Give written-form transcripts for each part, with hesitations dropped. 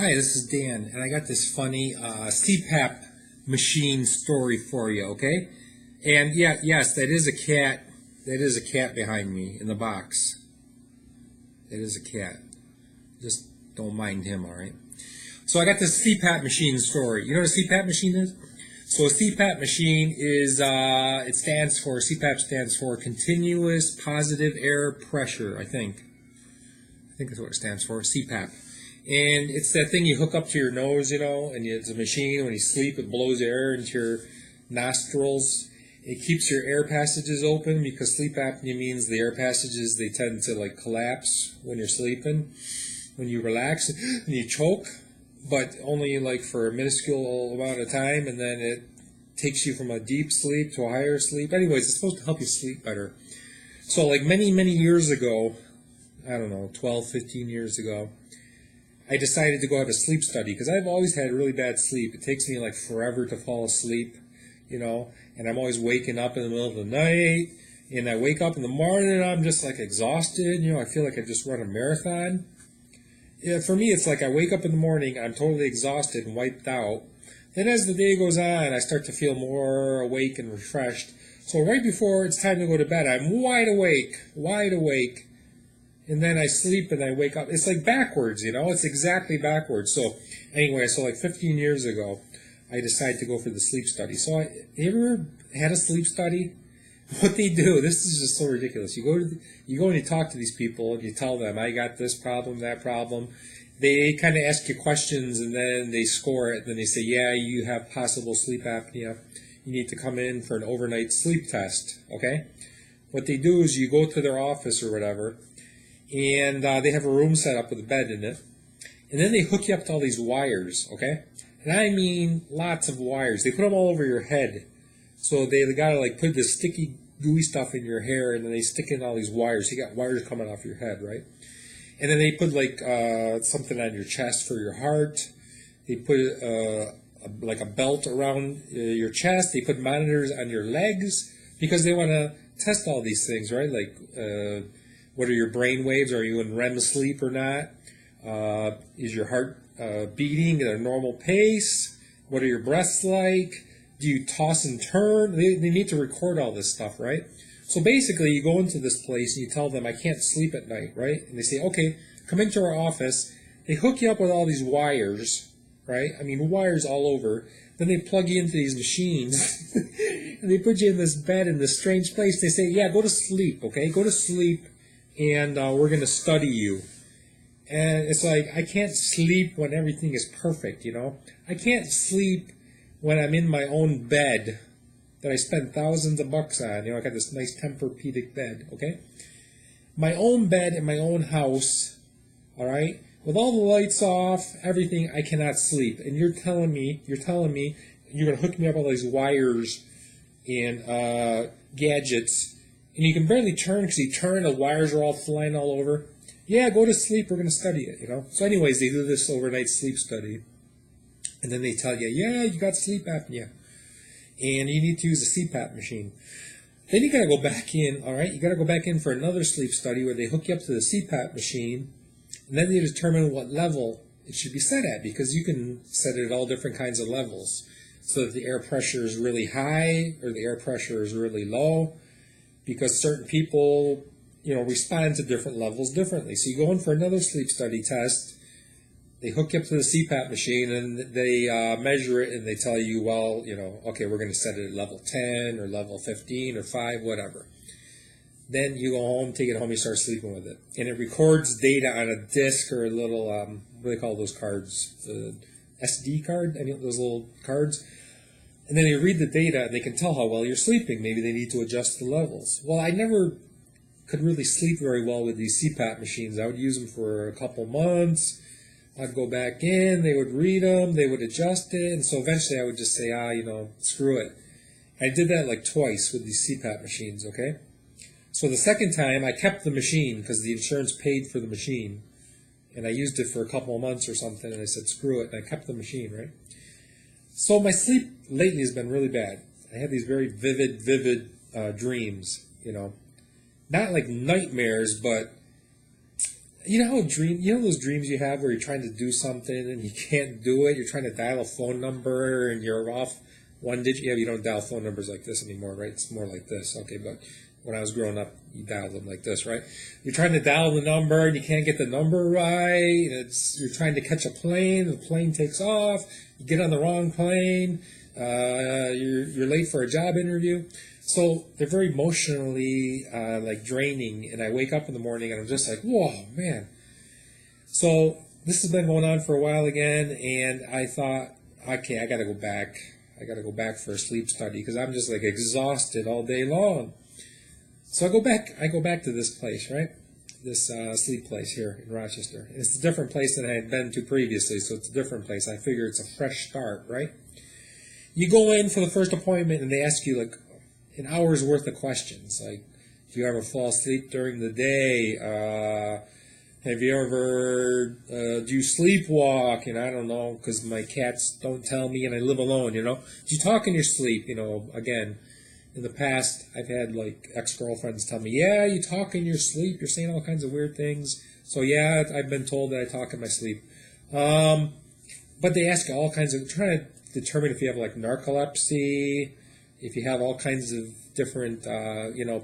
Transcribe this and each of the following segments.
Hi, this is Dan, and I got this funny CPAP machine story for you, okay? And yes, that is a cat. That is a cat behind me in the box. That is a cat. Just don't mind him, all right? So I got this CPAP machine story. You know what a CPAP machine is? So a CPAP machine is, CPAP stands for Continuous Positive Air Pressure, I think. I think that's what it stands for, CPAP. And it's that thing you hook up to your nose, and it's a machine. When you sleep, it blows air into your nostrils. It keeps your air passages open because sleep apnea means the air passages, they tend to collapse when you're sleeping. When you relax and you choke, but only for a minuscule amount of time, and then it takes you from a deep sleep to a higher sleep. Anyways, it's supposed to help you sleep better. So many, many years ago, I don't know, 12, 15 years ago, I decided to go have a sleep study because I've always had really bad sleep. It takes me forever to fall asleep, and I'm always waking up in the middle of the night, and I wake up in the morning and I'm just exhausted. I feel like I just run a marathon. Yeah, for me, it's I wake up in the morning, I'm totally exhausted and wiped out. Then as the day goes on, I start to feel more awake and refreshed. So right before it's time to go to bed, I'm wide awake. And then I sleep and I wake up. It's backwards, It's exactly backwards. So anyway, 15 years ago, I decided to go for the sleep study. So you ever had a sleep study? What they do, this is just so ridiculous. You go and you talk to these people and you tell them, I got this problem, that problem. They kind of ask you questions and then they score it. Then they say, yeah, you have possible sleep apnea. You need to come in for an overnight sleep test, okay? What they do is you go to their office or whatever, and they have a room set up with a bed in it, and then they hook you up to all these wires, okay? And I mean lots of wires. They put them all over your head. So they gotta put this sticky, gooey stuff in your hair, and then they stick in all these wires. You got wires coming off your head, right? And then they put something on your chest for your heart. They put a belt around your chest. They put monitors on your legs because they want to test all these things, right? What are your brain waves? Are you in REM sleep or not? Is your heart beating at a normal pace? What are your breaths like? Do you toss and turn? They need to record all this stuff, right? So basically, you go into this place and you tell them, I can't sleep at night, right? And they say, okay, come into our office. They hook you up with all these wires, right? I mean, wires all over. Then they plug you into these machines. And they put you in this bed in this strange place. They say, yeah, go to sleep, okay? Go to sleep, and we're going to study you. And it's I can't sleep when everything is perfect, I can't sleep when I'm in my own bed that I spent thousands of bucks on. I got this nice Tempur-Pedic bed, okay? My own bed in my own house, all right? With all the lights off, everything, I cannot sleep. And you're telling me you're going to hook me up with all these wires and gadgets, and you can barely turn because you turn, the wires are all flying all over. Yeah, go to sleep, we're going to study it, So anyways, they do this overnight sleep study. And then they tell you, yeah, you got sleep apnea. And you need to use a CPAP machine. Then you got to go back in, all right? You got to go back in for another sleep study where they hook you up to the CPAP machine. And then they determine what level it should be set at, because you can set it at all different kinds of levels. So that the air pressure is really high or the air pressure is really low. Because certain people, respond to different levels differently. So you go in for another sleep study test. They hook you up to the CPAP machine, and they measure it, and they tell you, well, okay, we're going to set it at level 10 or level 15 or 5, whatever. Then you go home, take it home, you start sleeping with it. And it records data on a disc or a little, what do they call those cards? SD card? Those little cards? And then they read the data, and they can tell how well you're sleeping. Maybe they need to adjust the levels. Well, I never could really sleep very well with these CPAP machines. I would use them for a couple months. I'd go back in, they would read them, they would adjust it, and so eventually I would just say, screw it. I did that twice with these CPAP machines, okay? So the second time, I kept the machine because the insurance paid for the machine, and I used it for a couple of months or something, and I said, screw it, and I kept the machine, right? So my sleep lately has been really bad. I have these very vivid dreams, not like nightmares, but You know those dreams you have where you're trying to do something and you can't do it. You're trying to dial a phone number and you're off one digit. Yeah, you don't dial phone numbers like this anymore, right? It's more like this. Okay, but when I was growing up, you dialed them like this, right? You're trying to dial the number and you can't get the number right. You're trying to catch a plane. The plane takes off. You get on the wrong plane. You're late for a job interview. So they're very emotionally like draining, and I wake up in the morning and I'm just like, whoa, man. So this has been going on for a while again, and I thought, okay, I got to go back. I got to go back for a sleep study because I'm just like exhausted all day long. So I go back to this place, right? This sleep place here in Rochester. And it's a different place than I had been to previously, so it's a different place. I figure it's a fresh start, right? You go in for the first appointment and they ask you like an hour's worth of questions, like, do you ever fall asleep during the day? Have you ever, do you sleepwalk? And I don't know, because my cats don't tell me and I live alone, Do you talk in your sleep? Again, in the past, I've had like ex-girlfriends tell me, yeah, you talk in your sleep. You're saying all kinds of weird things. So yeah, I've been told that I talk in my sleep. But they ask you all kinds of, trying to determine if you have like narcolepsy, if you have all kinds of different,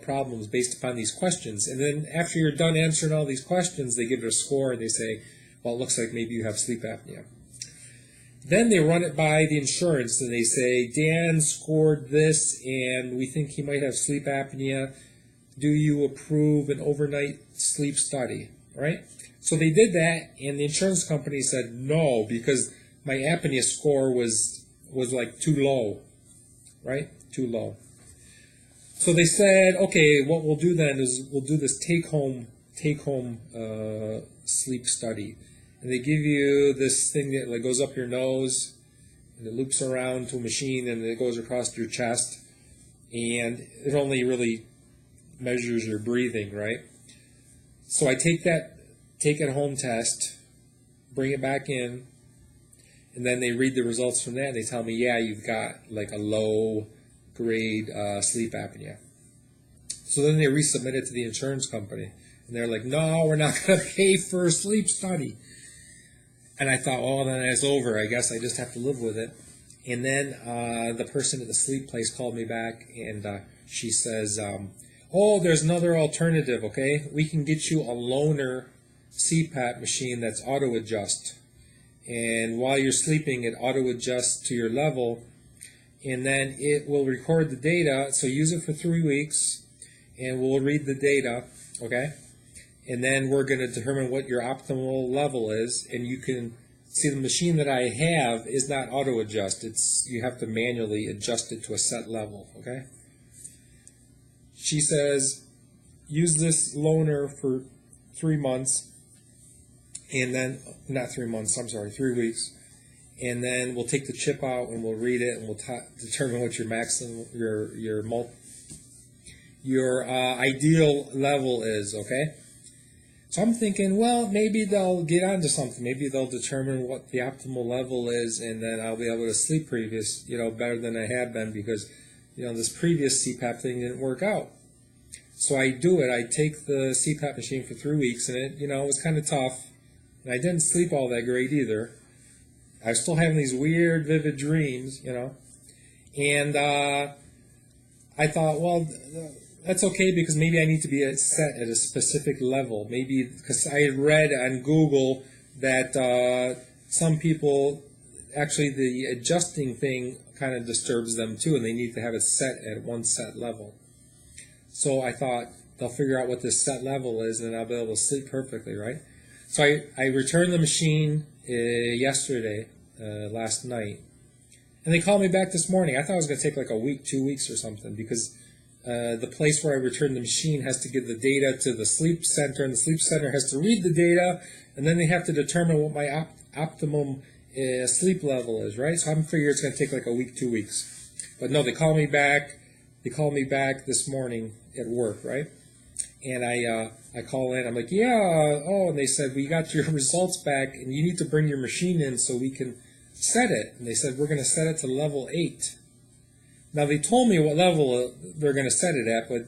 problems based upon these questions. And then after you're done answering all these questions, they give it a score and they say, well, it looks like maybe you have sleep apnea. Then they run it by the insurance and they say, Dan scored this and we think he might have sleep apnea. Do you approve an overnight sleep study, right? So they did that and the insurance company said no because my apnea score was like too low, right? Too low. So they said, okay, what we'll do then is we'll do this take-home sleep study. And they give you this thing that like goes up your nose, and it loops around to a machine, and it goes across your chest. And it only really measures your breathing, right? So I take that take-it-home test, bring it back in, and then they read the results from that, and they tell me, yeah, you've got like a low grade sleep apnea. So then they resubmit it to the insurance company. And they're like, no, we're not going to pay for a sleep study. And I thought, oh, then it's over. I guess I just have to live with it. And then the person at the sleep place called me back, and she says, oh, there's another alternative, okay? We can get you a loaner CPAP machine that's auto-adjust. And while you're sleeping, it auto-adjusts to your level, and then it will record the data. So use it for 3 weeks, and we'll read the data, okay? And then we're going to determine what your optimal level is, and you can see the machine that I have is not auto-adjust. You have to manually adjust it to a set level, okay? She says, use this loaner for 3 months, and then, not 3 months, I'm sorry, 3 weeks. And then we'll take the chip out and we'll read it and we'll determine what your maximum, your ideal level is, okay? So I'm thinking, well, maybe they'll get onto something. Maybe they'll determine what the optimal level is, and then I'll be able to sleep better than I have been because, this previous CPAP thing didn't work out. So I do it. I take the CPAP machine for 3 weeks, and it was kind of tough. And I didn't sleep all that great either. I was still having these weird, vivid dreams, And I thought, well, that's okay because maybe I need to be set at a specific level. Maybe because I had read on Google that some people, actually the adjusting thing kind of disturbs them too, and they need to have it set at one set level. So I thought they'll figure out what this set level is, and I'll be able to sleep perfectly, right? So I returned the machine yesterday, last night, and they called me back this morning. I thought it was going to take like a week, 2 weeks or something, because the place where I returned the machine has to give the data to the sleep center, and the sleep center has to read the data, and then they have to determine what my optimum sleep level is, right? So I'm figuring it's going to take like a week, 2 weeks. But no, they called me back. They called me back this morning at work, right? And I call in. I'm like, yeah. Oh, and they said, we got your results back, and you need to bring your machine in so we can set it. And they said, we're going to set it to level 8. Now, they told me what level they're going to set it at, but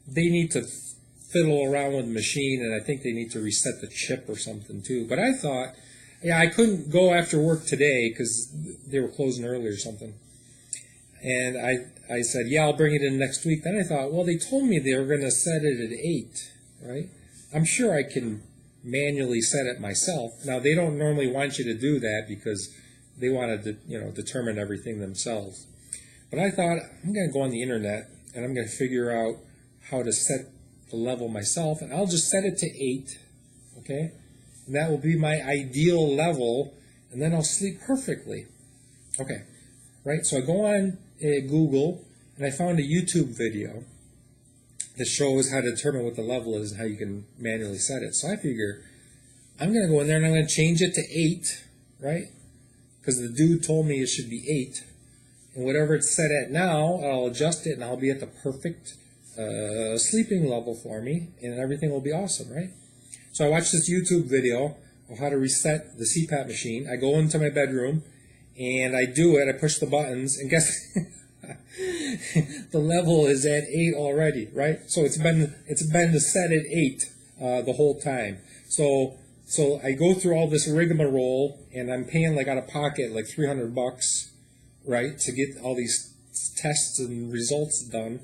they need to fiddle around with the machine, and I think they need to reset the chip or something too. But I thought, yeah, I couldn't go after work today because they were closing early or something. And I said, yeah, I'll bring it in next week. Then I thought, well, they told me they were going to set it at 8, right? I'm sure I can manually set it myself. Now, they don't normally want you to do that because they want to, determine everything themselves. But I thought, I'm going to go on the internet and I'm going to figure out how to set the level myself, and I'll just set it to 8, okay? And that will be my ideal level, and then I'll sleep perfectly. Okay, right? So I go on Google, and I found a YouTube video that shows how to determine what the level is and how you can manually set it. So I figure I'm going to go in there and I'm going to change it to 8, right? Because the dude told me it should be 8. And whatever it's set at now, I'll adjust it and I'll be at the perfect sleeping level for me, and everything will be awesome, right? So I watched this YouTube video of how to reset the CPAP machine. I go into my bedroom and I do it. I push the buttons, and guess the level is at 8 already, right? So it's been set at 8 the whole time. So I go through all this rigmarole, and I'm paying like out of pocket like $300, right, to get all these tests and results done.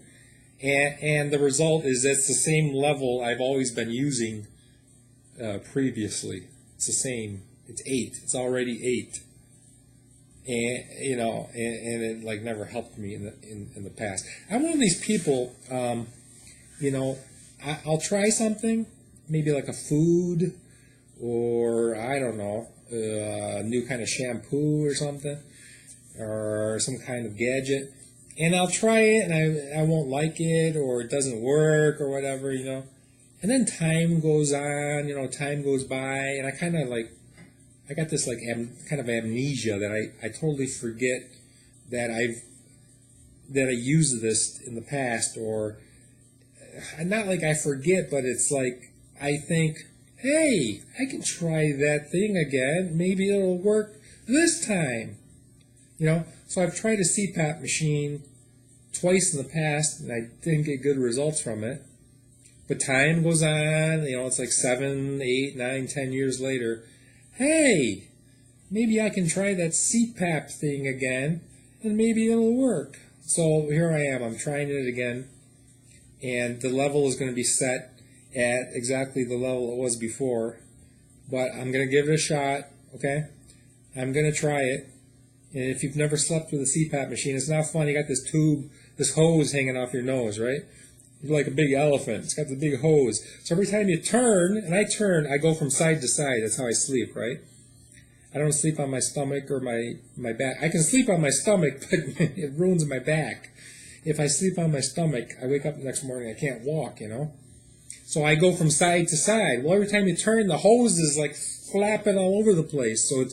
And the result is it's the same level I've always been using previously. It's the same. It's 8. It's already 8. And and it like never helped me in the past. I'm one of these people. I'll try something, maybe like a food, or I don't know, a new kind of shampoo or something, or some kind of gadget. And I'll try it, and I won't like it, or it doesn't work, or whatever, And then time goes on, time goes by, and I kind of I got this kind of amnesia that I totally forget that I used this in the past, or not like I forget, but it's like I think, hey, I can try that thing again. Maybe it'll work this time. So I've tried a CPAP machine twice in the past, and I didn't get good results from it. But time goes on, it's like 7, 8, 9, 10 years later. Hey, maybe I can try that CPAP thing again, and maybe it'll work. So here I am, I'm trying it again, and the level is going to be set at exactly the level it was before. But I'm going to give it a shot, okay? I'm going to try it. And if you've never slept with a CPAP machine, it's not fun. You got this tube, this hose hanging off your nose, right? You're like a big elephant. It's got the big hose. So every time you turn, and I go from side to side. That's how I sleep, right? I don't sleep on my stomach or my back. I can sleep on my stomach, but it ruins my back. If I sleep on my stomach, I wake up the next morning, I can't walk, So I go from side to side. Well, every time you turn, the hose is like flapping all over the place. So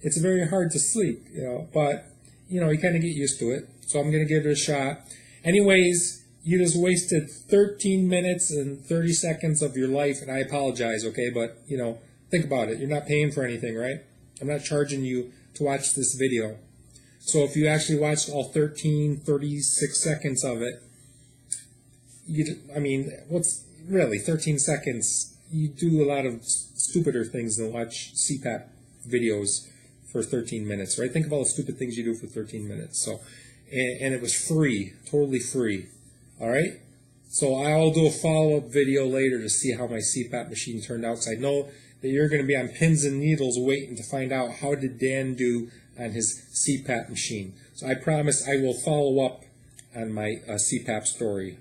it's very hard to sleep, but, you kind of get used to it. So I'm going to give it a shot. Anyways, you just wasted 13 minutes and 30 seconds of your life, and I apologize, okay? But, think about it. You're not paying for anything, right? I'm not charging you to watch this video. So if you actually watched all 36 seconds of it, what's really 13 seconds? You do a lot of stupider things than watch CPAP videos for 13 minutes, right? Think of all the stupid things you do for 13 minutes. So, and it was free, totally free, all right? So I'll do a follow-up video later to see how my CPAP machine turned out, because I know that you're going to be on pins and needles waiting to find out how did Dan do on his CPAP machine. So I promise I will follow up on my CPAP story.